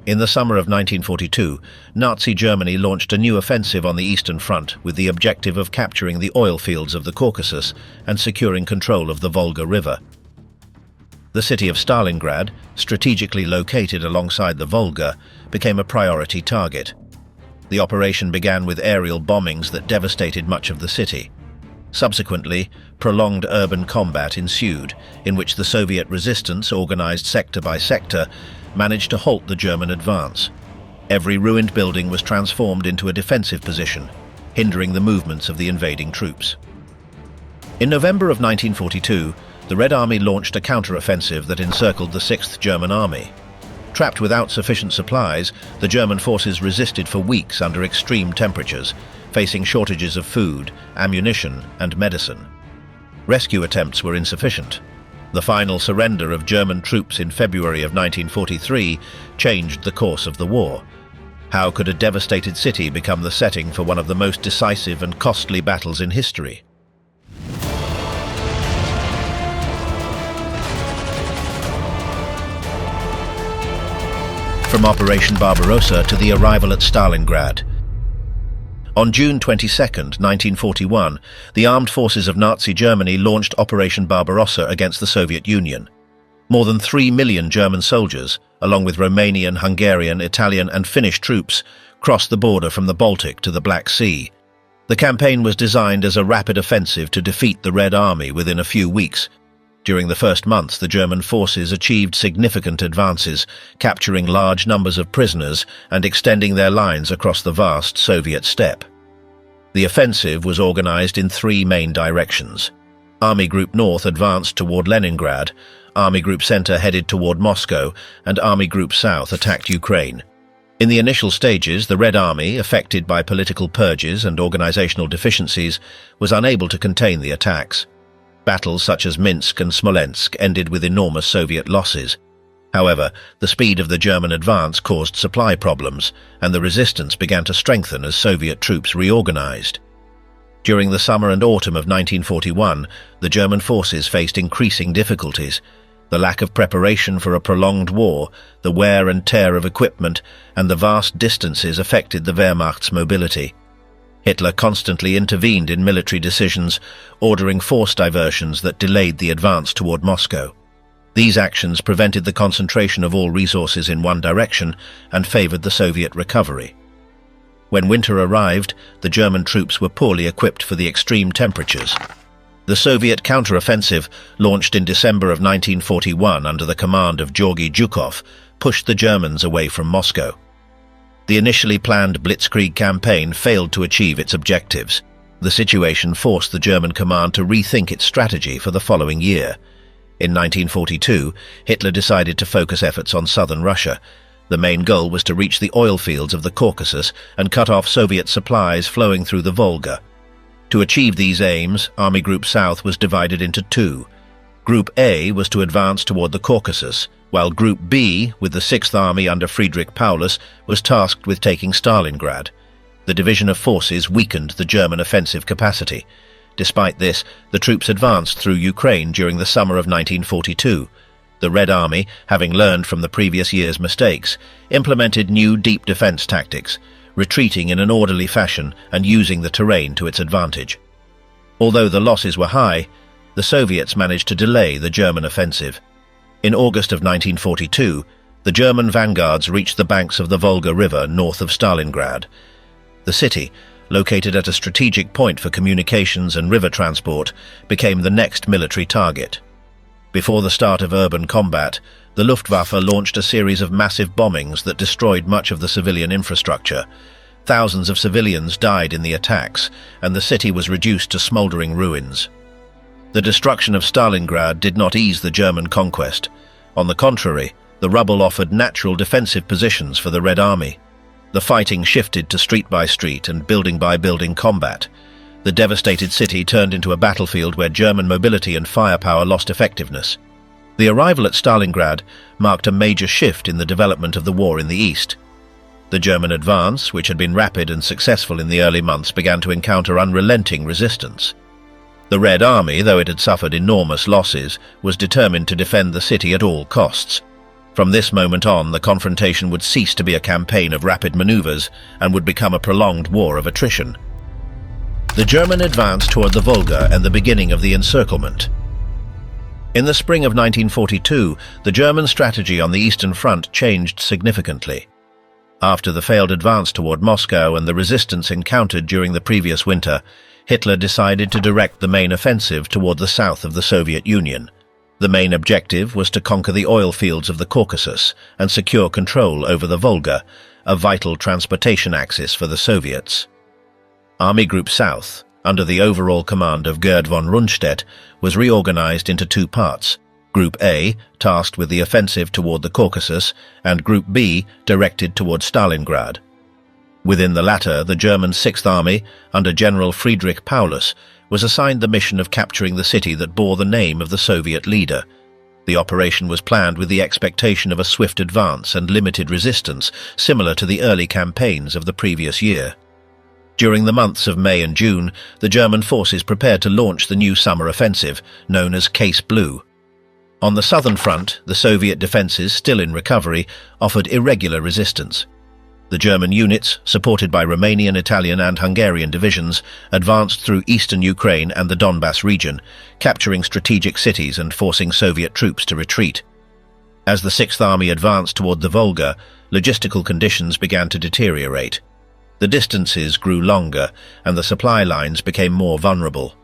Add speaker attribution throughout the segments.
Speaker 1: In the summer of 1942, Nazi Germany launched a new offensive on the Eastern Front with the objective of capturing the oil fields of the Caucasus and securing control of the Volga River. The city of Stalingrad, strategically located alongside the Volga, became a priority target. The operation began with aerial bombings that devastated much of the city. Subsequently, prolonged urban combat ensued, in which the Soviet resistance, organized sector by sector, managed to halt the German advance. Every ruined building was transformed into a defensive position, hindering the movements of the invading troops. In November of 1942, the Red Army launched a counter-offensive that encircled the 6th German Army. Trapped without sufficient supplies, the German forces resisted for weeks under extreme temperatures, facing shortages of food, ammunition, and medicine. Rescue attempts were insufficient. The final surrender of German troops in February of 1943 changed the course of the war. How could a devastated city become the setting for one of the most decisive and costly battles in history? From Operation Barbarossa to the arrival at Stalingrad. On June 22, 1941, the armed forces of Nazi Germany launched Operation Barbarossa against the Soviet Union. More than 3 million German soldiers, along with Romanian, Hungarian, Italian and Finnish troops, crossed the border from the Baltic to the Black Sea. The campaign was designed as a rapid offensive to defeat the Red Army within a few weeks. During the first months, the German forces achieved significant advances, capturing large numbers of prisoners and extending their lines across the vast Soviet steppe. The offensive was organized in 3 main directions. Army Group North advanced toward Leningrad, Army Group Center headed toward Moscow, and Army Group South attacked Ukraine. In the initial stages, the Red Army, affected by political purges and organizational deficiencies, was unable to contain the attacks. Battles such as Minsk and Smolensk ended with enormous Soviet losses. However, the speed of the German advance caused supply problems, and the resistance began to strengthen as Soviet troops reorganized. During the summer and autumn of 1941, the German forces faced increasing difficulties. The lack of preparation for a prolonged war, the wear and tear of equipment, and the vast distances affected the Wehrmacht's mobility. Hitler constantly intervened in military decisions, ordering force diversions that delayed the advance toward Moscow. These actions prevented the concentration of all resources in one direction and favored the Soviet recovery. When winter arrived, the German troops were poorly equipped for the extreme temperatures. The Soviet counteroffensive, launched in December of 1941 under the command of Georgy Zhukov, pushed the Germans away from Moscow. The initially planned blitzkrieg campaign failed to achieve its objectives. The situation forced the German command to rethink its strategy for the following year. In 1942, Hitler decided to focus efforts on southern Russia. The main goal was to reach the oil fields of the Caucasus and cut off Soviet supplies flowing through the Volga. To achieve these aims, Army Group South was divided into 2. Group A was to advance toward the Caucasus, while Group B, with the 6th Army under Friedrich Paulus, was tasked with taking Stalingrad. The division of forces weakened the German offensive capacity. Despite this, the troops advanced through Ukraine during the summer of 1942. The Red Army, having learned from the previous year's mistakes, implemented new deep defense tactics, retreating in an orderly fashion and using the terrain to its advantage. Although the losses were high, the Soviets managed to delay the German offensive. In August of 1942, the German vanguards reached the banks of the Volga River north of Stalingrad. The city, located at a strategic point for communications and river transport, became the next military target. Before the start of urban combat, the Luftwaffe launched a series of massive bombings that destroyed much of the civilian infrastructure. Thousands of civilians died in the attacks, and the city was reduced to smoldering ruins. The destruction of Stalingrad did not ease the German conquest. On the contrary, the rubble offered natural defensive positions for the Red Army. The fighting shifted to street-by-street and building-by-building combat. The devastated city turned into a battlefield where German mobility and firepower lost effectiveness. The arrival at Stalingrad marked a major shift in the development of the war in the east. The German advance, which had been rapid and successful in the early months, began to encounter unrelenting resistance. The Red Army, though it had suffered enormous losses, was determined to defend the city at all costs. From this moment on, the confrontation would cease to be a campaign of rapid maneuvers and would become a prolonged war of attrition. The German advance toward the Volga and the beginning of the encirclement. In the spring of 1942, the German strategy on the Eastern Front changed significantly. After the failed advance toward Moscow and the resistance encountered during the previous winter, Hitler decided to direct the main offensive toward the south of the Soviet Union. The main objective was to conquer the oil fields of the Caucasus and secure control over the Volga, a vital transportation axis for the Soviets. Army Group South, under the overall command of Gerd von Rundstedt, was reorganized into two parts: Group A, tasked with the offensive toward the Caucasus, and Group B, directed toward Stalingrad. Within the latter, the German Sixth Army, under General Friedrich Paulus, was assigned the mission of capturing the city that bore the name of the Soviet leader. The operation was planned with the expectation of a swift advance and limited resistance, similar to the early campaigns of the previous year. During the months of May and June, the German forces prepared to launch the new summer offensive, known as Case Blue. On the southern front, the Soviet defenses, still in recovery, offered irregular resistance. The German units, supported by Romanian, Italian and Hungarian divisions, advanced through eastern Ukraine and the Donbass region, capturing strategic cities and forcing Soviet troops to retreat. As the Sixth Army advanced toward the Volga, logistical conditions began to deteriorate. The distances grew longer and the supply lines became more vulnerable.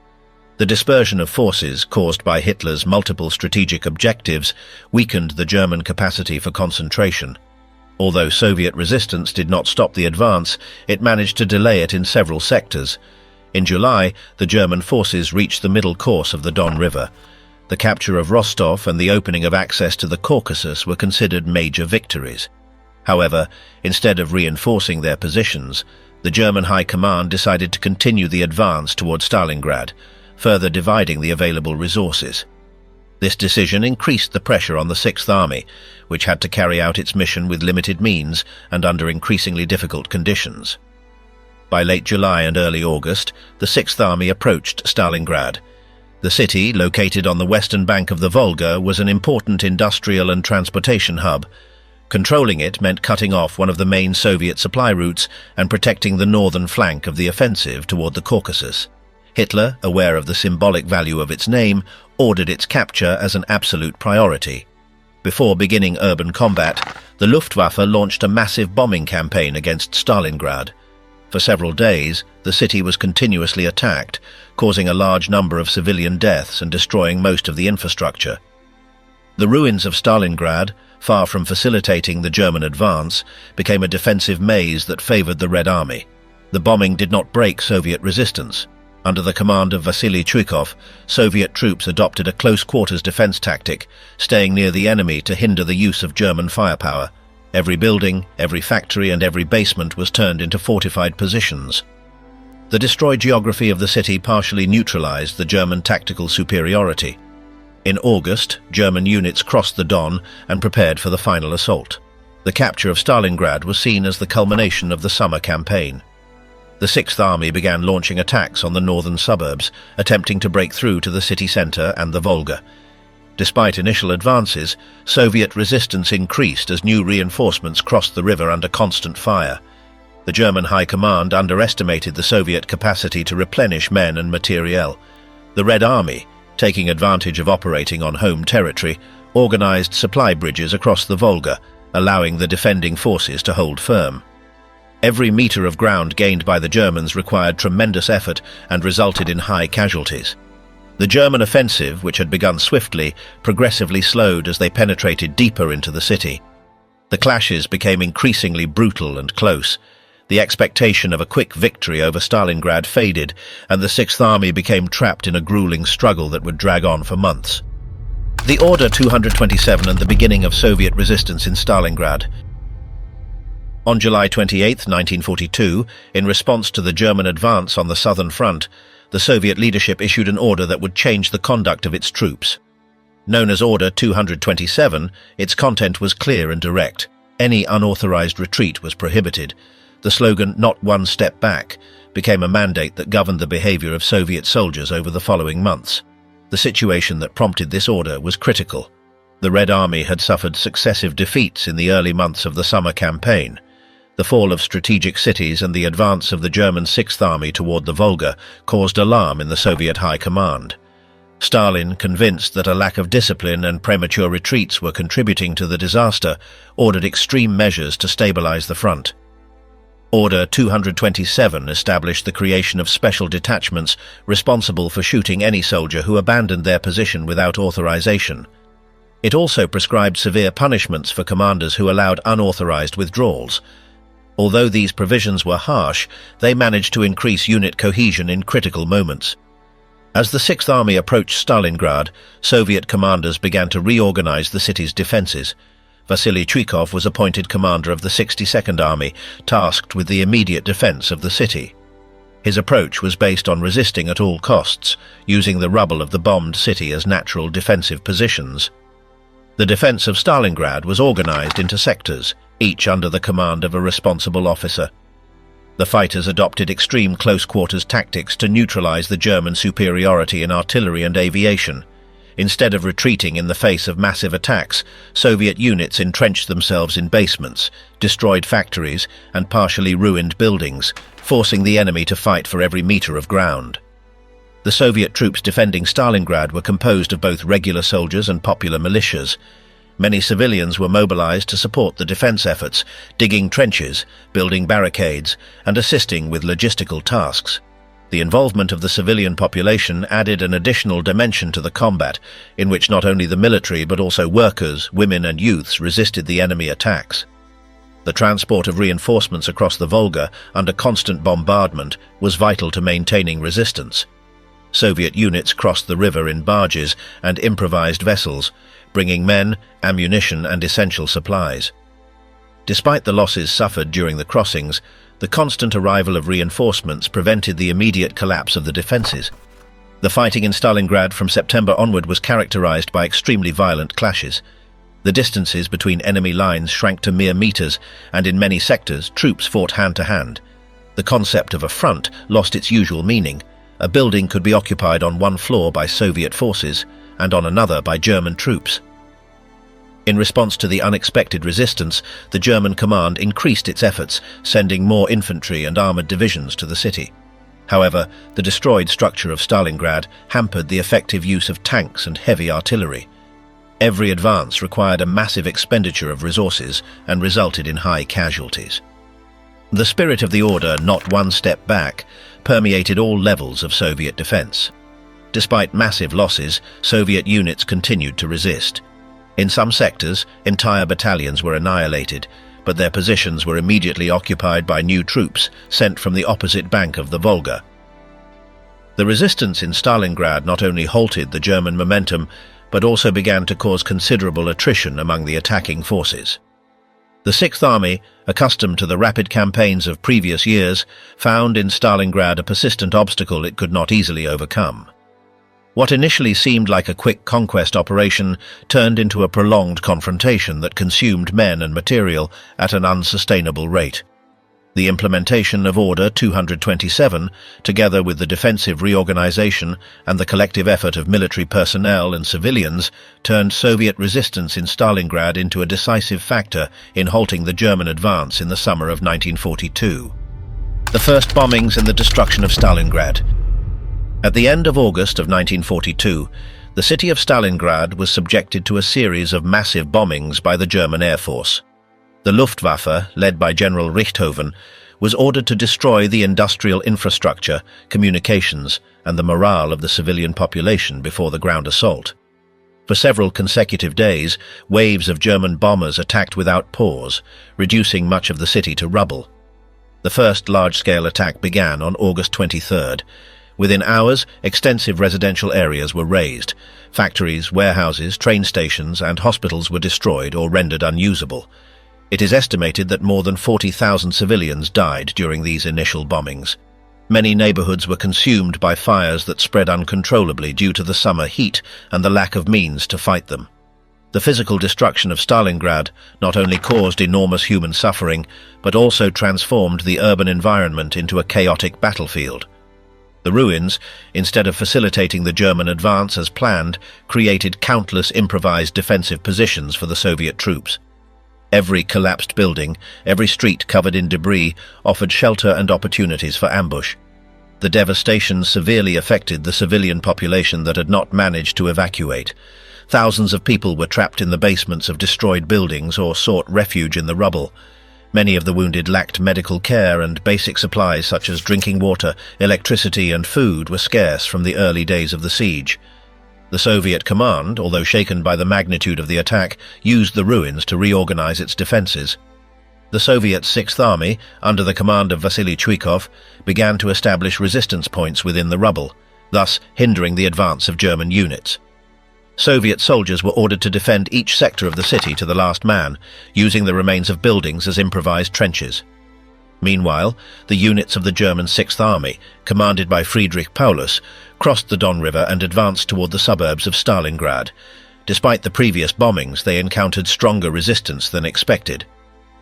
Speaker 1: The dispersion of forces caused by Hitler's multiple strategic objectives weakened the German capacity for concentration. Although Soviet resistance did not stop the advance, it managed to delay it in several sectors. In July, the German forces reached the middle course of the Don River. The capture of Rostov and the opening of access to the Caucasus were considered major victories. However, instead of reinforcing their positions, the German High Command decided to continue the advance toward Stalingrad, further dividing the available resources. This decision increased the pressure on the Sixth Army, which had to carry out its mission with limited means and under increasingly difficult conditions. By late July and early August, the Sixth Army approached Stalingrad. The city, located on the western bank of the Volga, was an important industrial and transportation hub. Controlling it meant cutting off one of the main Soviet supply routes and protecting the northern flank of the offensive toward the Caucasus. Hitler, aware of the symbolic value of its name, ordered its capture as an absolute priority. Before beginning urban combat, the Luftwaffe launched a massive bombing campaign against Stalingrad. For several days, the city was continuously attacked, causing a large number of civilian deaths and destroying most of the infrastructure. The ruins of Stalingrad, far from facilitating the German advance, became a defensive maze that favored the Red Army. The bombing did not break Soviet resistance. Under the command of Vasily Chuikov, Soviet troops adopted a close-quarters defense tactic, staying near the enemy to hinder the use of German firepower. Every building, every factory and every basement was turned into fortified positions. The destroyed geography of the city partially neutralized the German tactical superiority. In August, German units crossed the Don and prepared for the final assault. The capture of Stalingrad was seen as the culmination of the summer campaign. The Sixth Army began launching attacks on the northern suburbs, attempting to break through to the city center and the Volga. Despite initial advances, Soviet resistance increased as new reinforcements crossed the river under constant fire. The German High Command underestimated the Soviet capacity to replenish men and materiel. The Red Army, taking advantage of operating on home territory, organized supply bridges across the Volga, allowing the defending forces to hold firm. Every meter of ground gained by the Germans required tremendous effort and resulted in high casualties. The German offensive, which had begun swiftly, progressively slowed as they penetrated deeper into the city. The clashes became increasingly brutal and close. The expectation of a quick victory over Stalingrad faded, and the Sixth Army became trapped in a grueling struggle that would drag on for months. The Order 227 and the beginning of Soviet resistance in Stalingrad. On July 28, 1942, in response to the German advance on the southern front, the Soviet leadership issued an order that would change the conduct of its troops. Known as Order 227, its content was clear and direct. Any unauthorized retreat was prohibited. The slogan, "Not one step back," became a mandate that governed the behavior of Soviet soldiers over the following months. The situation that prompted this order was critical. The Red Army had suffered successive defeats in the early months of the summer campaign. The fall of strategic cities and the advance of the German Sixth Army toward the Volga caused alarm in the Soviet High Command. Stalin, convinced that a lack of discipline and premature retreats were contributing to the disaster, ordered extreme measures to stabilize the front. Order 227 established the creation of special detachments responsible for shooting any soldier who abandoned their position without authorization. It also prescribed severe punishments for commanders who allowed unauthorized withdrawals. Although these provisions were harsh, they managed to increase unit cohesion in critical moments. As the Sixth Army approached Stalingrad, Soviet commanders began to reorganize the city's defenses. Vasily Chuikov was appointed commander of the 62nd Army, tasked with the immediate defense of the city. His approach was based on resisting at all costs, using the rubble of the bombed city as natural defensive positions. The defense of Stalingrad was organized into sectors, each under the command of a responsible officer. The fighters adopted extreme close-quarters tactics to neutralize the German superiority in artillery and aviation. Instead of retreating in the face of massive attacks, Soviet units entrenched themselves in basements, destroyed factories, and partially ruined buildings, forcing the enemy to fight for every meter of ground. The Soviet troops defending Stalingrad were composed of both regular soldiers and popular militias. Many civilians were mobilized to support the defense efforts, digging trenches, building barricades, and assisting with logistical tasks. The involvement of the civilian population added an additional dimension to the combat, in which not only the military but also workers, women and youths resisted the enemy attacks. The transport of reinforcements across the Volga under constant bombardment was vital to maintaining resistance. Soviet units crossed the river in barges and improvised vessels, bringing men, ammunition and essential supplies. Despite the losses suffered during the crossings, the constant arrival of reinforcements prevented the immediate collapse of the defenses. The fighting in Stalingrad from September onward was characterized by extremely violent clashes. The distances between enemy lines shrank to mere meters, and in many sectors troops fought hand-to-hand. The concept of a front lost its usual meaning. A building could be occupied on one floor by Soviet forces, and on another by German troops. In response to the unexpected resistance, the German command increased its efforts, sending more infantry and armored divisions to the city. However, the destroyed structure of Stalingrad hampered the effective use of tanks and heavy artillery. Every advance required a massive expenditure of resources and resulted in high casualties. The spirit of the order, "not one step back," permeated all levels of Soviet defense. Despite massive losses, Soviet units continued to resist. In some sectors, entire battalions were annihilated, but their positions were immediately occupied by new troops sent from the opposite bank of the Volga. The resistance in Stalingrad not only halted the German momentum, but also began to cause considerable attrition among the attacking forces. The Sixth Army, accustomed to the rapid campaigns of previous years, found in Stalingrad a persistent obstacle it could not easily overcome. What initially seemed like a quick conquest operation turned into a prolonged confrontation that consumed men and material at an unsustainable rate. The implementation of Order 227, together with the defensive reorganization and the collective effort of military personnel and civilians, turned Soviet resistance in Stalingrad into a decisive factor in halting the German advance in the summer of 1942. The first bombings and the destruction of Stalingrad. At the end of August of 1942, the city of Stalingrad was subjected to a series of massive bombings by the German Air Force. The Luftwaffe, led by General Richthofen, was ordered to destroy the industrial infrastructure, communications, and the morale of the civilian population before the ground assault. For several consecutive days, waves of German bombers attacked without pause, reducing much of the city to rubble. The first large-scale attack began on August 23rd. Within hours, extensive residential areas were razed. Factories, warehouses, train stations, and hospitals were destroyed or rendered unusable. It is estimated that more than 40,000 civilians died during these initial bombings. Many neighborhoods were consumed by fires that spread uncontrollably due to the summer heat and the lack of means to fight them. The physical destruction of Stalingrad not only caused enormous human suffering, but also transformed the urban environment into a chaotic battlefield. The ruins, instead of facilitating the German advance as planned, created countless improvised defensive positions for the Soviet troops. Every collapsed building, every street covered in debris, offered shelter and opportunities for ambush. The devastation severely affected the civilian population that had not managed to evacuate. Thousands of people were trapped in the basements of destroyed buildings or sought refuge in the rubble. Many of the wounded lacked medical care, and basic supplies such as drinking water, electricity and food were scarce from the early days of the siege. The Soviet command, although shaken by the magnitude of the attack, used the ruins to reorganize its defenses. The Soviet Sixth Army, under the command of Vasily Chuikov, began to establish resistance points within the rubble, thus hindering the advance of German units. Soviet soldiers were ordered to defend each sector of the city to the last man, using the remains of buildings as improvised trenches. Meanwhile, the units of the German Sixth Army, commanded by Friedrich Paulus, crossed the Don River and advanced toward the suburbs of Stalingrad. Despite the previous bombings, they encountered stronger resistance than expected.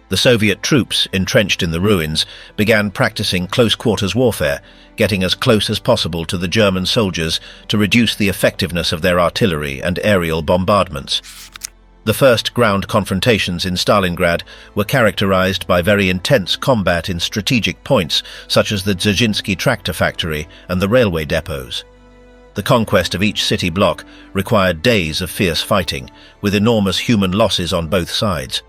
Speaker 1: The Soviet troops, entrenched in the ruins, began practicing close-quarters warfare, getting as close as possible to the German soldiers to reduce the effectiveness of their artillery and aerial bombardments. The first ground confrontations in Stalingrad were characterized by very intense combat in strategic points such as the Dzerzhinsky tractor factory and the railway depots. The conquest of each city block required days of fierce fighting, with enormous human losses on both sides.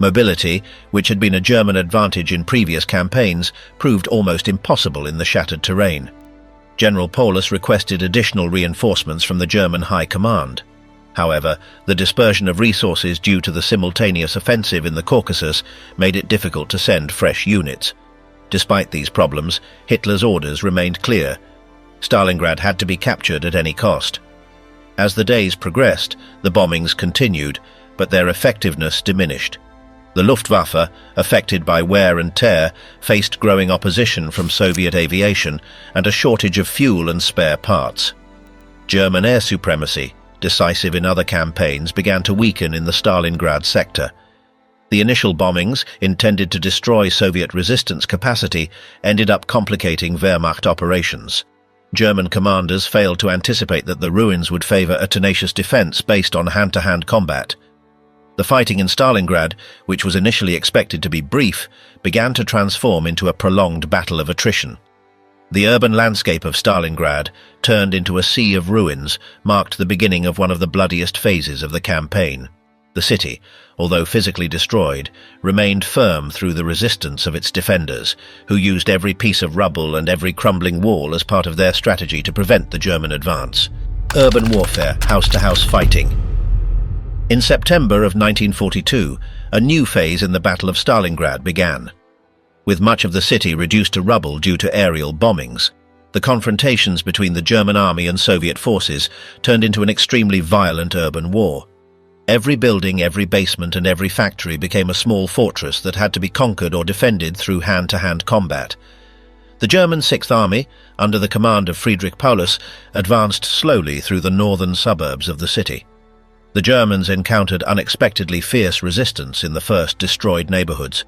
Speaker 1: Mobility, which had been a German advantage in previous campaigns, proved almost impossible in the shattered terrain. General Paulus requested additional reinforcements from the German High Command. However, the dispersion of resources due to the simultaneous offensive in the Caucasus made it difficult to send fresh units. Despite these problems, Hitler's orders remained clear. Stalingrad had to be captured at any cost. As the days progressed, the bombings continued, but their effectiveness diminished. The Luftwaffe, affected by wear and tear, faced growing opposition from Soviet aviation and a shortage of fuel and spare parts. German air supremacy, decisive in other campaigns, began to weaken in the Stalingrad sector. The initial bombings, intended to destroy Soviet resistance capacity, ended up complicating Wehrmacht operations. German commanders failed to anticipate that the ruins would favor a tenacious defense based on hand-to-hand combat. The fighting in Stalingrad, which was initially expected to be brief, began to transform into a prolonged battle of attrition. The urban landscape of Stalingrad, turned into a sea of ruins, marked the beginning of one of the bloodiest phases of the campaign. The city, although physically destroyed, remained firm through the resistance of its defenders, who used every piece of rubble and every crumbling wall as part of their strategy to prevent the German advance. Urban warfare, house-to-house fighting. In September of 1942, a new phase in the Battle of Stalingrad began. With much of the city reduced to rubble due to aerial bombings, the confrontations between the German army and Soviet forces turned into an extremely violent urban war. Every building, every basement, and every factory became a small fortress that had to be conquered or defended through hand-to-hand combat. The German Sixth Army, under the command of Friedrich Paulus, advanced slowly through the northern suburbs of the city. The Germans encountered unexpectedly fierce resistance in the first destroyed neighborhoods.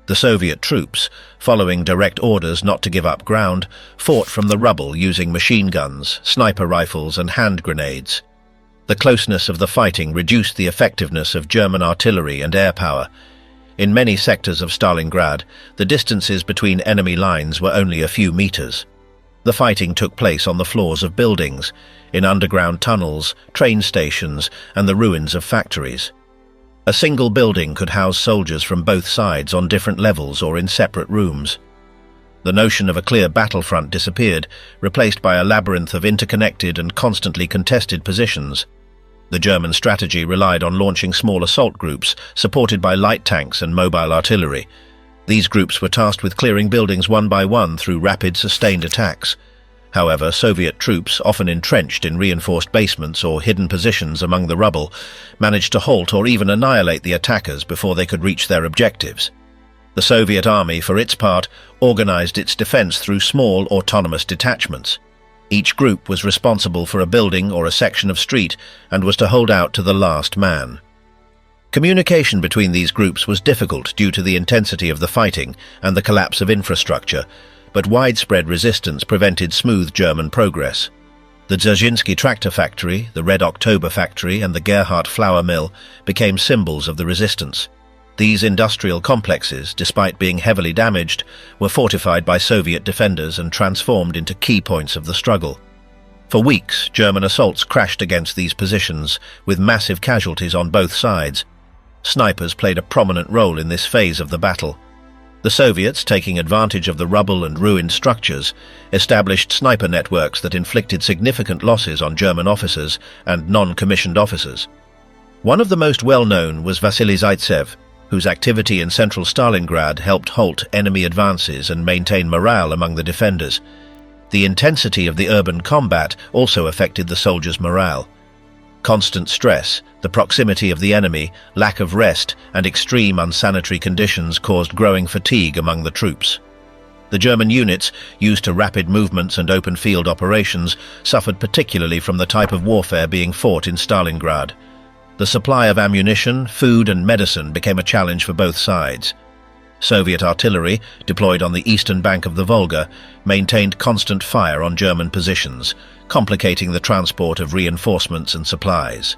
Speaker 1: The Soviet troops, following direct orders not to give up ground, fought from the rubble using machine guns, sniper rifles, and hand grenades. The closeness of the fighting reduced the effectiveness of German artillery and air power. In many sectors of Stalingrad, the distances between enemy lines were only a few meters. The fighting took place on the floors of buildings, in underground tunnels, train stations, and the ruins of factories. A single building could house soldiers from both sides on different levels or in separate rooms. The notion of a clear battlefront disappeared, replaced by a labyrinth of interconnected and constantly contested positions. The German strategy relied on launching small assault groups, supported by light tanks and mobile artillery. These groups were tasked with clearing buildings one by one through rapid, sustained attacks. However, Soviet troops, often entrenched in reinforced basements or hidden positions among the rubble, managed to halt or even annihilate the attackers before they could reach their objectives. The Soviet army, for its part, organized its defense through small, autonomous detachments. Each group was responsible for a building or a section of street and was to hold out to the last man. Communication between these groups was difficult due to the intensity of the fighting and the collapse of infrastructure, but widespread resistance prevented smooth German progress. The Dzerzhinsky tractor factory, the Red October factory, and the Gerhardt flour mill became symbols of the resistance. These industrial complexes, despite being heavily damaged, were fortified by Soviet defenders and transformed into key points of the struggle. For weeks, German assaults crashed against these positions, with massive casualties on both sides. Snipers played a prominent role in this phase of the battle. The Soviets, taking advantage of the rubble and ruined structures, established sniper networks that inflicted significant losses on German officers and non-commissioned officers. One of the most well-known was Vasily Zaitsev, whose activity in central Stalingrad helped halt enemy advances and maintain morale among the defenders. The intensity of the urban combat also affected the soldiers' morale. Constant stress, the proximity of the enemy, lack of rest, and extreme unsanitary conditions caused growing fatigue among the troops. The German units, used to rapid movements and open field operations, suffered particularly from the type of warfare being fought in Stalingrad. The supply of ammunition, food, and medicine became a challenge for both sides. Soviet artillery, deployed on the eastern bank of the Volga, maintained constant fire on German positions, complicating the transport of reinforcements and supplies.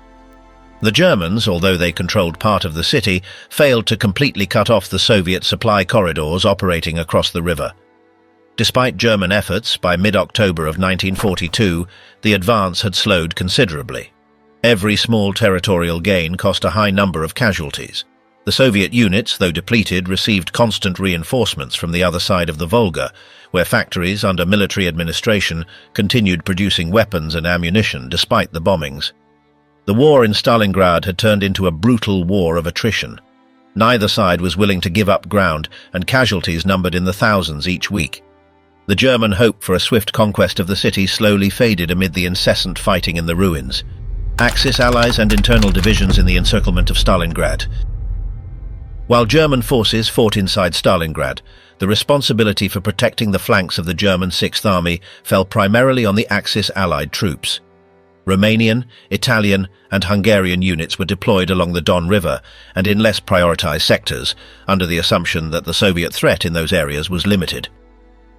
Speaker 1: The Germans, although they controlled part of the city, failed to completely cut off the Soviet supply corridors operating across the river. Despite German efforts, by mid-October of 1942, the advance had slowed considerably. Every small territorial gain cost a high number of casualties. The Soviet units, though depleted, received constant reinforcements from the other side of the Volga, where factories under military administration continued producing weapons and ammunition despite the bombings. The war in Stalingrad had turned into a brutal war of attrition. Neither side was willing to give up ground, and casualties numbered in the thousands each week. The German hope for a swift conquest of the city slowly faded amid the incessant fighting in the ruins. Axis allies and internal divisions in the encirclement of Stalingrad. While German forces fought inside Stalingrad, the responsibility for protecting the flanks of the German Sixth Army fell primarily on the Axis allied troops. Romanian, Italian, and Hungarian units were deployed along the Don River and in less prioritized sectors, under the assumption that the Soviet threat in those areas was limited.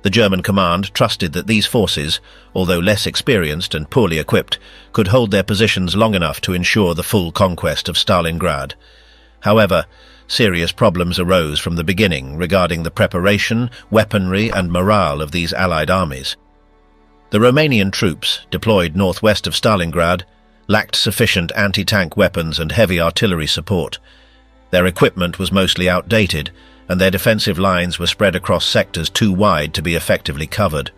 Speaker 1: The German command trusted that these forces, although less experienced and poorly equipped, could hold their positions long enough to ensure the full conquest of Stalingrad. However, serious problems arose from the beginning regarding the preparation, weaponry, and morale of these Allied armies. The Romanian troops, deployed northwest of Stalingrad, lacked sufficient anti-tank weapons and heavy artillery support. Their equipment was mostly outdated, and their defensive lines were spread across sectors too wide to be effectively covered.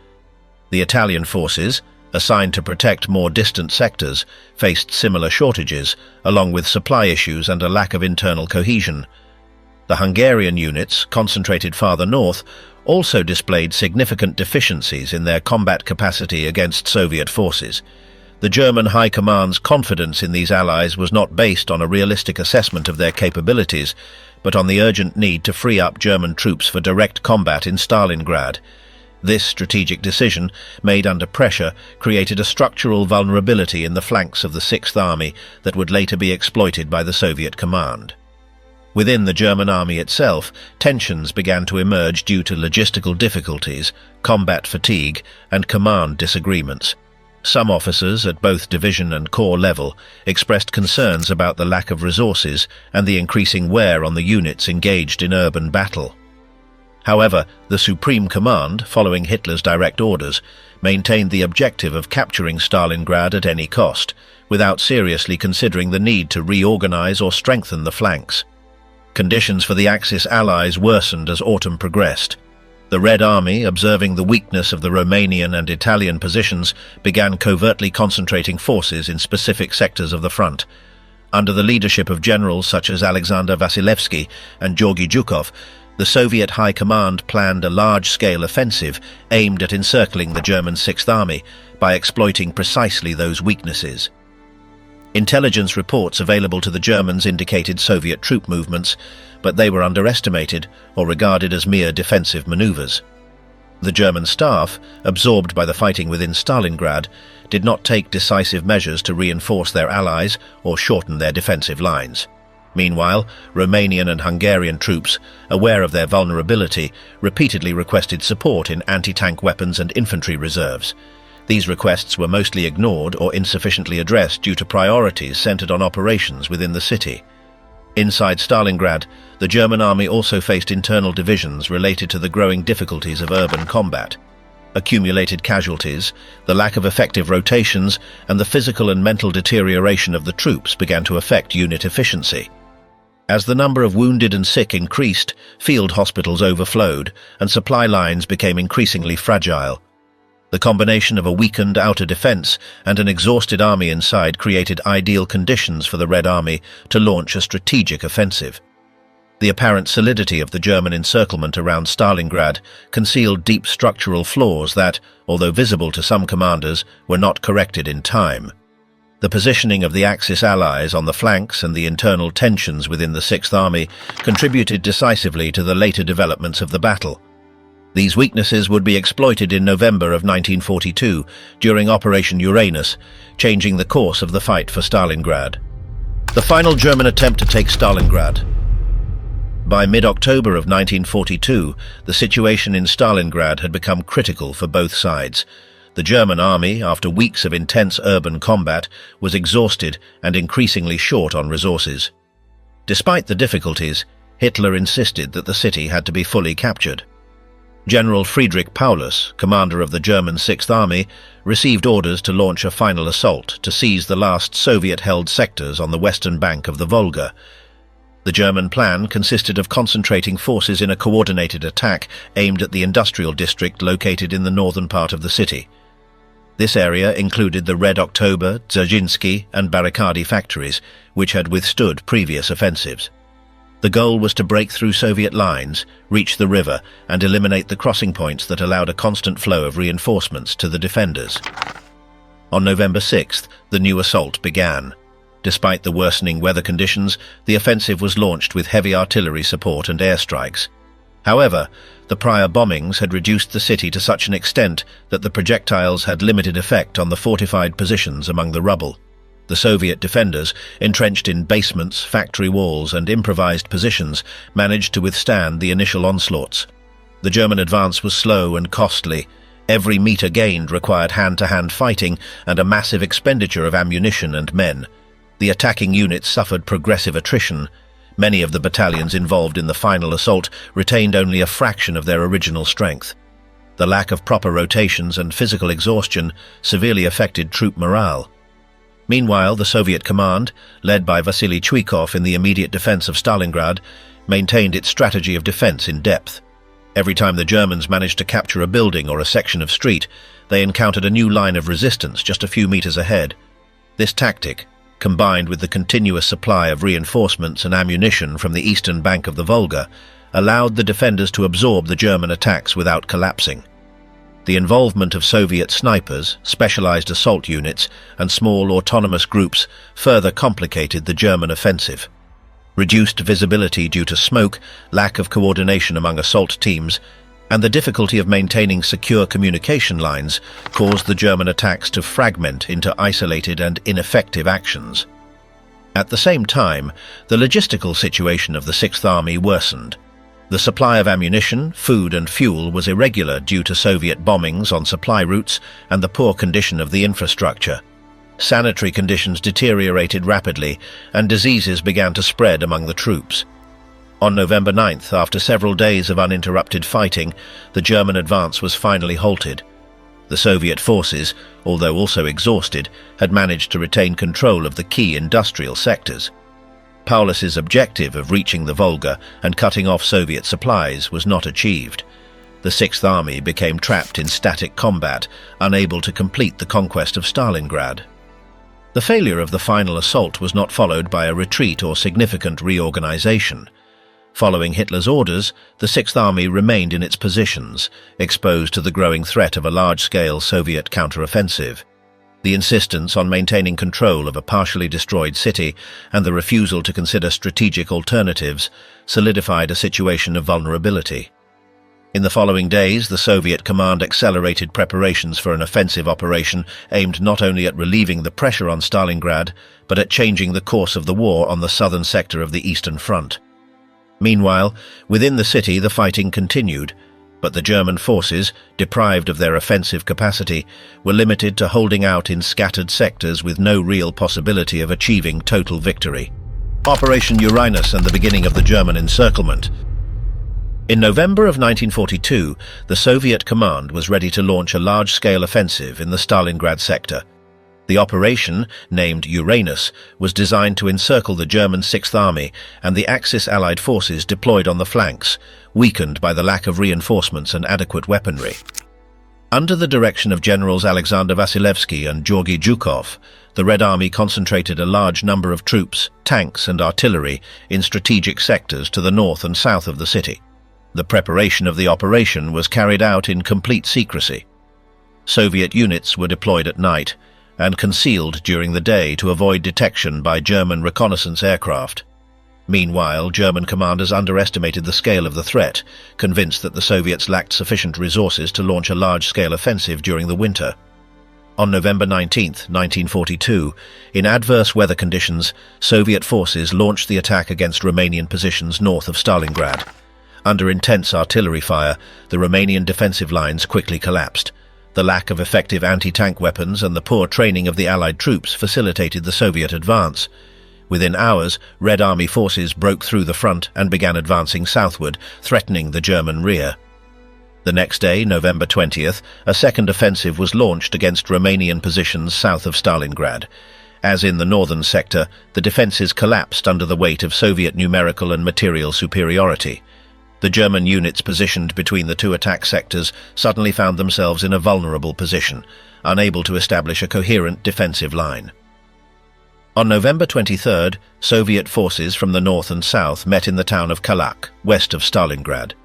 Speaker 1: The Italian forces, assigned to protect more distant sectors, faced similar shortages, along with supply issues and a lack of internal cohesion. The Hungarian units, concentrated farther north, also displayed significant deficiencies in their combat capacity against Soviet forces. The German High Command's confidence in these allies was not based on a realistic assessment of their capabilities, but on the urgent need to free up German troops for direct combat in Stalingrad. This strategic decision, made under pressure, created a structural vulnerability in the flanks of the Sixth Army that would later be exploited by the Soviet command. Within the German army itself, tensions began to emerge due to logistical difficulties, combat fatigue, and command disagreements. Some officers at both division and corps level expressed concerns about the lack of resources and the increasing wear on the units engaged in urban battle. However, the Supreme Command, following Hitler's direct orders, maintained the objective of capturing Stalingrad at any cost, without seriously considering the need to reorganize or strengthen the flanks. Conditions for the Axis allies worsened as autumn progressed. The Red Army, observing the weakness of the Romanian and Italian positions, began covertly concentrating forces in specific sectors of the front. Under the leadership of generals such as Alexander Vasilevsky and Georgy Zhukov, the Soviet High Command planned a large-scale offensive aimed at encircling the German Sixth Army by exploiting precisely those weaknesses. Intelligence reports available to the Germans indicated Soviet troop movements, but they were underestimated or regarded as mere defensive maneuvers. The German staff, absorbed by the fighting within Stalingrad, did not take decisive measures to reinforce their allies or shorten their defensive lines. Meanwhile, Romanian and Hungarian troops, aware of their vulnerability, repeatedly requested support in anti-tank weapons and infantry reserves. These requests were mostly ignored or insufficiently addressed due to priorities centered on operations within the city. Inside Stalingrad, the German army also faced internal divisions related to the growing difficulties of urban combat. Accumulated casualties, the lack of effective rotations, and the physical and mental deterioration of the troops began to affect unit efficiency. As the number of wounded and sick increased, field hospitals overflowed, and supply lines became increasingly fragile. The combination of a weakened outer defense and an exhausted army inside created ideal conditions for the Red Army to launch a strategic offensive. The apparent solidity of the German encirclement around Stalingrad concealed deep structural flaws that, although visible to some commanders, were not corrected in time. The positioning of the Axis allies on the flanks and the internal tensions within the Sixth Army contributed decisively to the later developments of the battle. These weaknesses would be exploited in November of 1942 during Operation Uranus, changing the course of the fight for Stalingrad. The final German attempt to take Stalingrad. By mid-October of 1942, the situation in Stalingrad had become critical for both sides. The German army, after weeks of intense urban combat, was exhausted and increasingly short on resources. Despite the difficulties, Hitler insisted that the city had to be fully captured. General Friedrich Paulus, commander of the German Sixth Army, received orders to launch a final assault to seize the last Soviet-held sectors on the western bank of the Volga. The German plan consisted of concentrating forces in a coordinated attack aimed at the industrial district located in the northern part of the city. This area included the Red October, Dzerzhinsky and Barricadi factories, which had withstood previous offensives. The goal was to break through Soviet lines, reach the river, and eliminate the crossing points that allowed a constant flow of reinforcements to the defenders. On November 6th, the new assault began. Despite the worsening weather conditions, the offensive was launched with heavy artillery support and airstrikes. However, the prior bombings had reduced the city to such an extent that the projectiles had limited effect on the fortified positions among the rubble. The Soviet defenders, entrenched in basements, factory walls, and improvised positions, managed to withstand the initial onslaughts. The German advance was slow and costly. Every meter gained required hand-to-hand fighting and a massive expenditure of ammunition and men. The attacking units suffered progressive attrition. Many of the battalions involved in the final assault retained only a fraction of their original strength. The lack of proper rotations and physical exhaustion severely affected troop morale. Meanwhile, the Soviet command, led by Vasily Chuikov in the immediate defense of Stalingrad, maintained its strategy of defense in depth. Every time the Germans managed to capture a building or a section of street, they encountered a new line of resistance just a few meters ahead. This tactic, combined with the continuous supply of reinforcements and ammunition from the eastern bank of the Volga, allowed the defenders to absorb the German attacks without collapsing. The involvement of Soviet snipers, specialized assault units, and small autonomous groups further complicated the German offensive. Reduced visibility due to smoke, lack of coordination among assault teams, and the difficulty of maintaining secure communication lines caused the German attacks to fragment into isolated and ineffective actions. At the same time, the logistical situation of the Sixth Army worsened. The supply of ammunition, food and fuel was irregular due to Soviet bombings on supply routes and the poor condition of the infrastructure. Sanitary conditions deteriorated rapidly, and diseases began to spread among the troops. On November 9th, after several days of uninterrupted fighting, the German advance was finally halted. The Soviet forces, although also exhausted, had managed to retain control of the key industrial sectors. Paulus's objective of reaching the Volga and cutting off Soviet supplies was not achieved. The Sixth Army became trapped in static combat, unable to complete the conquest of Stalingrad. The failure of the final assault was not followed by a retreat or significant reorganization. Following Hitler's orders, the Sixth Army remained in its positions, exposed to the growing threat of a large-scale Soviet counteroffensive. The insistence on maintaining control of a partially destroyed city and the refusal to consider strategic alternatives solidified a situation of vulnerability. In the following days, the Soviet command accelerated preparations for an offensive operation aimed not only at relieving the pressure on Stalingrad, but at changing the course of the war on the southern sector of the Eastern Front. Meanwhile, within the city the fighting continued, but the German forces, deprived of their offensive capacity, were limited to holding out in scattered sectors with no real possibility of achieving total victory. Operation Uranus and the beginning of the German encirclement. In November of 1942, the Soviet command was ready to launch a large-scale offensive in the Stalingrad sector. The operation, named Uranus, was designed to encircle the German Sixth Army and the Axis Allied forces deployed on the flanks, weakened by the lack of reinforcements and adequate weaponry. Under the direction of Generals Alexander Vasilevsky and Georgy Zhukov, the Red Army concentrated a large number of troops, tanks and artillery in strategic sectors to the north and south of the city. The preparation of the operation was carried out in complete secrecy. Soviet units were deployed at night and concealed during the day to avoid detection by German reconnaissance aircraft. Meanwhile, German commanders underestimated the scale of the threat, convinced that the Soviets lacked sufficient resources to launch a large-scale offensive during the winter. On November 19, 1942, in adverse weather conditions, Soviet forces launched the attack against Romanian positions north of Stalingrad. Under intense artillery fire, the Romanian defensive lines quickly collapsed. The lack of effective anti-tank weapons and the poor training of the Allied troops facilitated the Soviet advance. Within hours, Red Army forces broke through the front and began advancing southward, threatening the German rear. The next day, November 20th, a second offensive was launched against Romanian positions south of Stalingrad. As in the northern sector, the defenses collapsed under the weight of Soviet numerical and material superiority. The German units positioned between the two attack sectors suddenly found themselves in a vulnerable position, unable to establish a coherent defensive line. On November 23rd, Soviet forces from the north and south met in the town of Kalak, west of Stalingrad.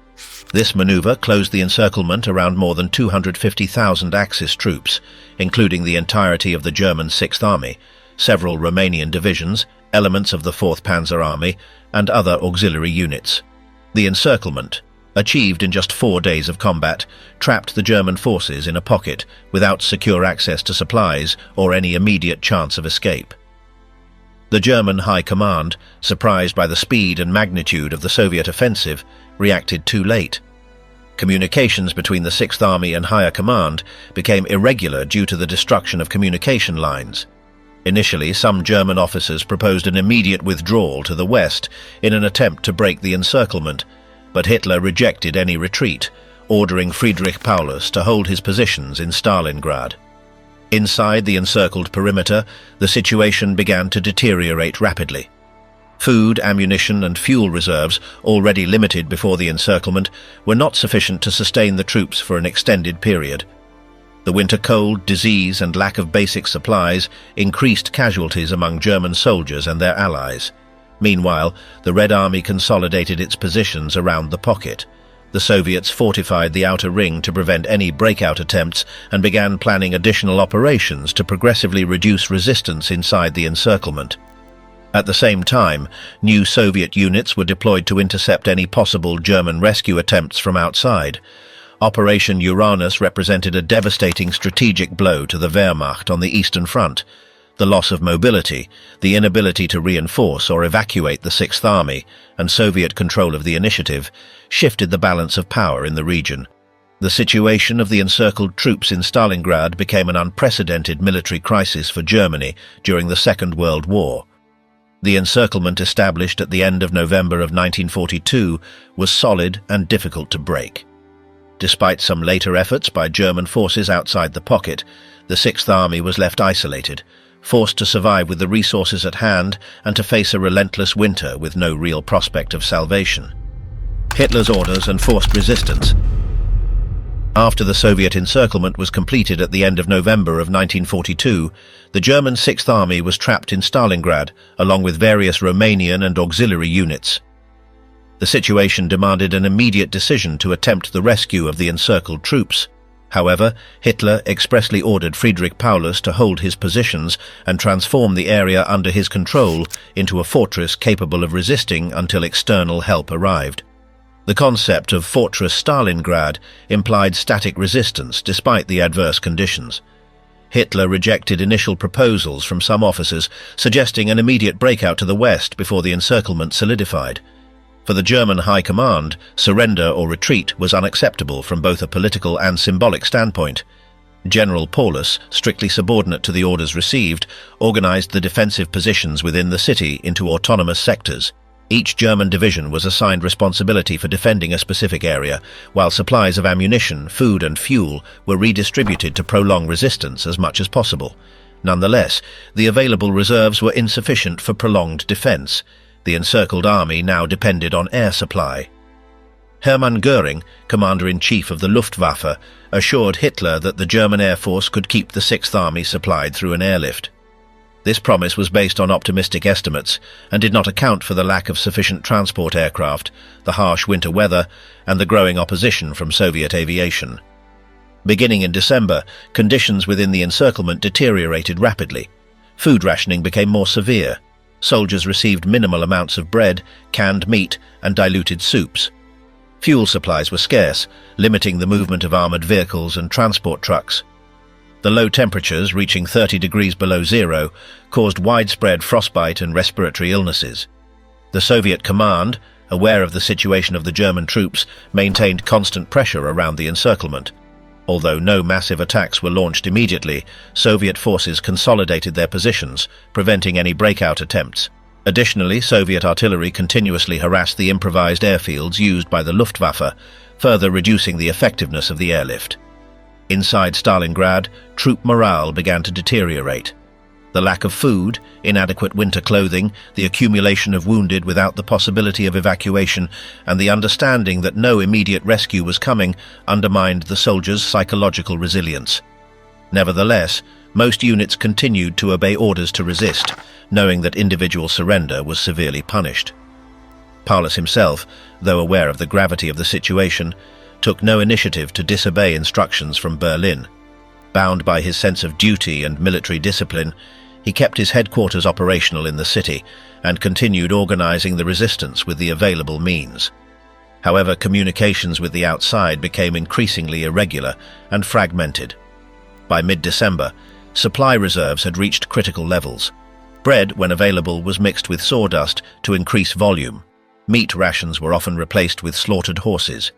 Speaker 1: This maneuver closed the encirclement around more than 250,000 Axis troops, including the entirety of the German Sixth Army, several Romanian divisions, elements of the 4th Panzer Army, and other auxiliary units. The encirclement, achieved in just 4 days of combat, trapped the German forces in a pocket without secure access to supplies or any immediate chance of escape. The German High Command, surprised by the speed and magnitude of the Soviet offensive, reacted too late. Communications between the Sixth Army and Higher Command became irregular due to the destruction of communication lines. Initially, some German officers proposed an immediate withdrawal to the west in an attempt to break the encirclement, but Hitler rejected any retreat, ordering Friedrich Paulus to hold his positions in Stalingrad. Inside the encircled perimeter, the situation began to deteriorate rapidly. Food, ammunition and fuel reserves, already limited before the encirclement, were not sufficient to sustain the troops for an extended period. The winter cold, disease and lack of basic supplies increased casualties among German soldiers and their allies. Meanwhile, the Red Army consolidated its positions around the pocket. The Soviets fortified the outer ring to prevent any breakout attempts and began planning additional operations to progressively reduce resistance inside the encirclement. At the same time, new Soviet units were deployed to intercept any possible German rescue attempts from outside. Operation Uranus represented a devastating strategic blow to the Wehrmacht on the Eastern Front. The loss of mobility, the inability to reinforce or evacuate the Sixth Army, and Soviet control of the initiative shifted the balance of power in the region. The situation of the encircled troops in Stalingrad became an unprecedented military crisis for Germany during the Second World War. The encirclement established at the end of November of 1942 was solid and difficult to break. Despite some later efforts by German forces outside the pocket, the Sixth Army was left isolated, forced to survive with the resources at hand and to face a relentless winter with no real prospect of salvation. Hitler's orders and forced resistance. After the Soviet encirclement was completed at the end of November of 1942, the German Sixth Army was trapped in Stalingrad, along with various Romanian and auxiliary units. The situation demanded an immediate decision to attempt the rescue of the encircled troops. However, Hitler expressly ordered Friedrich Paulus to hold his positions and transform the area under his control into a fortress capable of resisting until external help arrived. The concept of Fortress Stalingrad implied static resistance despite the adverse conditions. Hitler rejected initial proposals from some officers suggesting an immediate breakout to the west before the encirclement solidified. For the German High Command, surrender or retreat was unacceptable from both a political and symbolic standpoint. General Paulus, strictly subordinate to the orders received, organized the defensive positions within the city into autonomous sectors. Each German division was assigned responsibility for defending a specific area, while supplies of ammunition, food and fuel were redistributed to prolong resistance as much as possible. Nonetheless, the available reserves were insufficient for prolonged defense. The encircled army now depended on air supply. Hermann Göring, commander-in-chief of the Luftwaffe, assured Hitler that the German Air Force could keep the Sixth Army supplied through an airlift. This promise was based on optimistic estimates and did not account for the lack of sufficient transport aircraft, the harsh winter weather, and the growing opposition from Soviet aviation. Beginning in December, conditions within the encirclement deteriorated rapidly. Food rationing became more severe. Soldiers received minimal amounts of bread, canned meat, and diluted soups. Fuel supplies were scarce, limiting the movement of armored vehicles and transport trucks. The low temperatures, reaching 30 degrees below zero, caused widespread frostbite and respiratory illnesses. The Soviet command, aware of the situation of the German troops, maintained constant pressure around the encirclement. Although no massive attacks were launched immediately, Soviet forces consolidated their positions, preventing any breakout attempts. Additionally, Soviet artillery continuously harassed the improvised airfields used by the Luftwaffe, further reducing the effectiveness of the airlift. Inside Stalingrad, troop morale began to deteriorate. The lack of food, inadequate winter clothing, the accumulation of wounded without the possibility of evacuation, and the understanding that no immediate rescue was coming undermined the soldiers' psychological resilience. Nevertheless, most units continued to obey orders to resist, knowing that individual surrender was severely punished. Paulus himself, though aware of the gravity of the situation, took no initiative to disobey instructions from Berlin. Bound by his sense of duty and military discipline, he kept his headquarters operational in the city and continued organizing the resistance with the available means. However, communications with the outside became increasingly irregular and fragmented. By mid-December, supply reserves had reached critical levels. Bread, when available, was mixed with sawdust to increase volume. Meat rations were often replaced with slaughtered horses.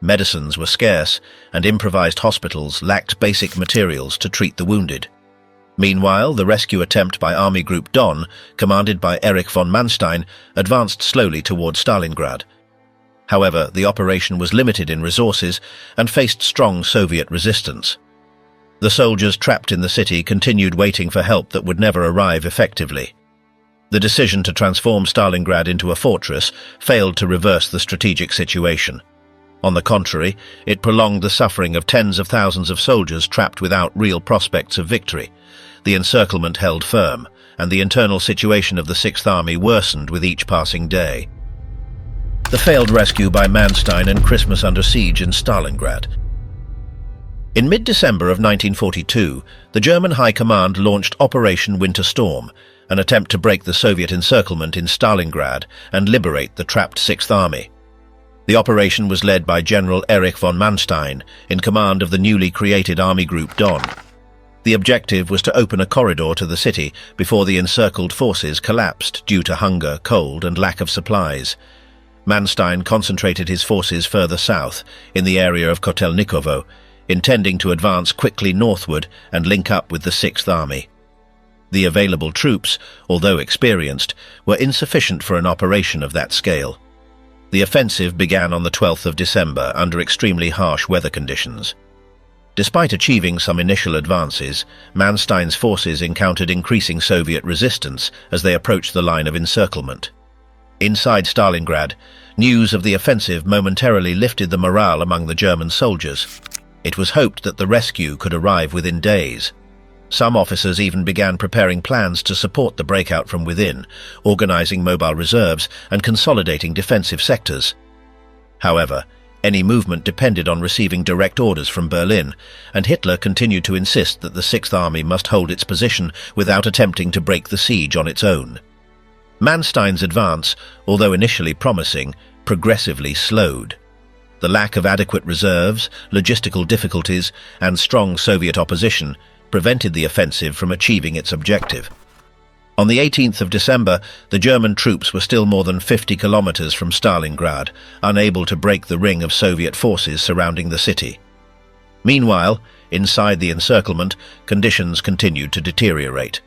Speaker 1: Medicines were scarce, and improvised hospitals lacked basic materials to treat the wounded. Meanwhile, the rescue attempt by Army Group Don, commanded by Erich von Manstein, advanced slowly toward Stalingrad. However, the operation was limited in resources and faced strong Soviet resistance. The soldiers trapped in the city continued waiting for help that would never arrive effectively. The decision to transform Stalingrad into a fortress failed to reverse the strategic situation. On the contrary, it prolonged the suffering of tens of thousands of soldiers trapped without real prospects of victory. The encirclement held firm, and the internal situation of the Sixth Army worsened with each passing day. The failed rescue by Manstein and Christmas under siege in Stalingrad. In mid-December of 1942, the German High Command launched Operation Winter Storm, an attempt to break the Soviet encirclement in Stalingrad and liberate the trapped Sixth Army. The operation was led by General Erich von Manstein, in command of the newly created Army Group Don. The objective was to open a corridor to the city before the encircled forces collapsed due to hunger, cold, and lack of supplies. Manstein concentrated his forces further south, in the area of Kotelnikovo, intending to advance quickly northward and link up with the Sixth Army. The available troops, although experienced, were insufficient for an operation of that scale. The offensive began on the 12th of December under extremely harsh weather conditions. Despite achieving some initial advances, Manstein's forces encountered increasing Soviet resistance as they approached the line of encirclement. Inside Stalingrad, news of the offensive momentarily lifted the morale among the German soldiers. It was hoped that the rescue could arrive within days. Some officers even began preparing plans to support the breakout from within, organizing mobile reserves and consolidating defensive sectors. However, any movement depended on receiving direct orders from Berlin, and Hitler continued to insist that the Sixth Army must hold its position without attempting to break the siege on its own. Manstein's advance, although initially promising, progressively slowed. The lack of adequate reserves, logistical difficulties, and strong Soviet opposition prevented the offensive from achieving its objective. On the 18th of December, the German troops were still more than 50 kilometers from Stalingrad, unable to break the ring of Soviet forces surrounding the city. Meanwhile, inside the encirclement, conditions continued to deteriorate.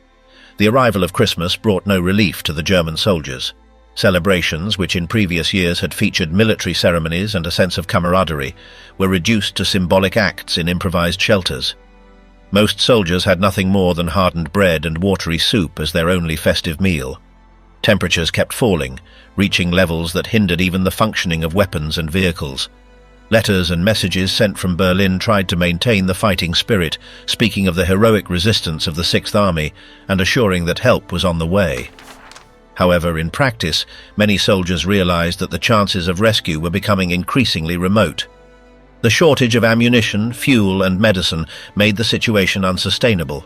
Speaker 1: The arrival of Christmas brought no relief to the German soldiers. Celebrations, which in previous years had featured military ceremonies and a sense of camaraderie, were reduced to symbolic acts in improvised shelters. Most soldiers had nothing more than hardened bread and watery soup as their only festive meal. Temperatures kept falling, reaching levels that hindered even the functioning of weapons and vehicles. Letters and messages sent from Berlin tried to maintain the fighting spirit, speaking of the heroic resistance of the Sixth Army and assuring that help was on the way. However, in practice, many soldiers realized that the chances of rescue were becoming increasingly remote. The shortage of ammunition, fuel, and medicine made the situation unsustainable.